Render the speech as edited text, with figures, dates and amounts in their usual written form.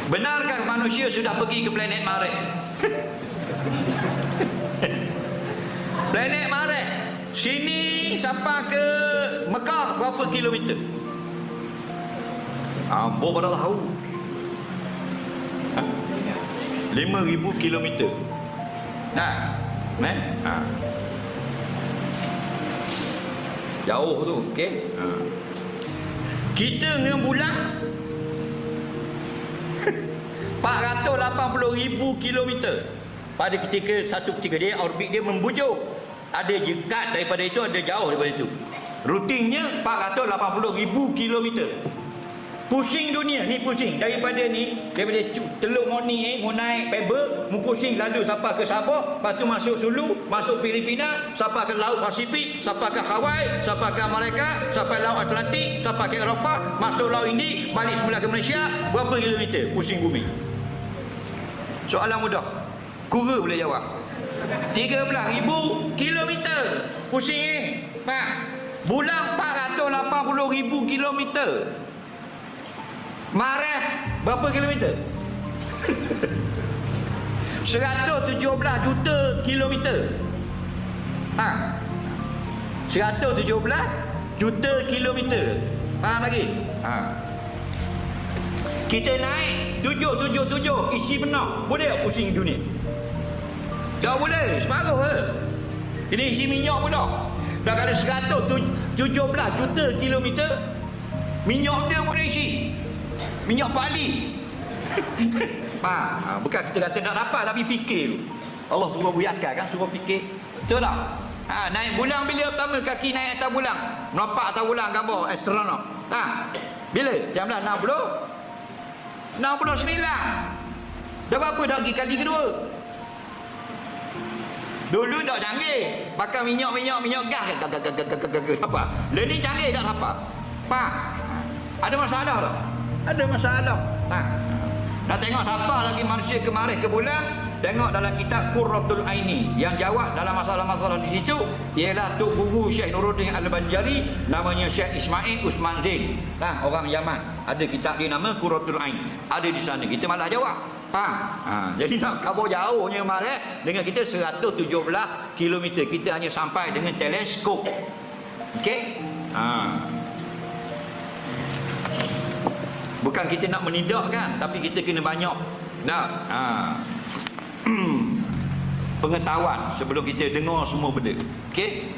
Benarkah manusia sudah pergi ke planet Mars? Planet Mars sini sampai ke Mekah berapa kilometer? Ambo pada tahu. 5,000 kilometer. Jauh tu, okey. Kita dengan bulan 480,000 kilometer. Pada satu ketika dia orbit dia membujur. Ada dekat daripada itu, ada jauh daripada itu. Rutinnya 480,000 kilometer. Pusing dunia ni, pusing daripada Teluk Moni mau naik Pebble, mau pusing lalu sampai ke Sabah, lepas tu masuk Sulu, masuk Filipina, sampai ke Laut Pasifik, sampai ke Hawaii, sampai ke Amerika, sampai Laut Atlantik, sampai ke Eropah, masuk Laut Hindi, balik semula ke Malaysia. Berapa kilometer pusing bumi? Soalan mudah, kura boleh jawab. 13,000 kilometer pusing ni. Bulan 480,000 kilometer. Mars berapa kilometer? 117 juta kilometer. 117 juta kilometer. Faham lagi? Kita naik 777 isi penuh, boleh tak pusing dunia? Tak boleh, separuh ke? Ini isi minyak pun dah. Dah kalau 117 juta kilometer, minyak dia boleh isi. Minyak Bali. Bukan kita kata tak dapat, tapi fikir dulu. Allah suruh buyakkan kan, suruh fikir. Betul tak? Naik bulan bila pertama kaki naik atas bulan? Nampak atas bulan gambar astronaut. Bila? 1969. Dah berapa dah pergi kali kedua? Dulu tak canggih, pakai minyak gas apa? Ni canggih tak apa? Ada masalah tak? Ada masalah. Nak tengok siapa lagi manusia ke Mars ke bulan? Tengok dalam kitab Qurratul Aini. Yang jawab dalam masalah-masalah di situ ialah Tok Guru Syekh Nuruddin Al-Banjari, namanya Syekh Ismail Usman Zain. Orang Yaman. Ada kitab dia nama Qurratul Ain. Ada di sana. Kita malah jawab. Jadi nak kabur jauhnya Mars dengan kita 117 km. Kita hanya sampai dengan teleskop. Okey? Bukan kita nak menidakkan, tapi kita kena banyak pengetahuan sebelum kita dengar semua benda. Okey?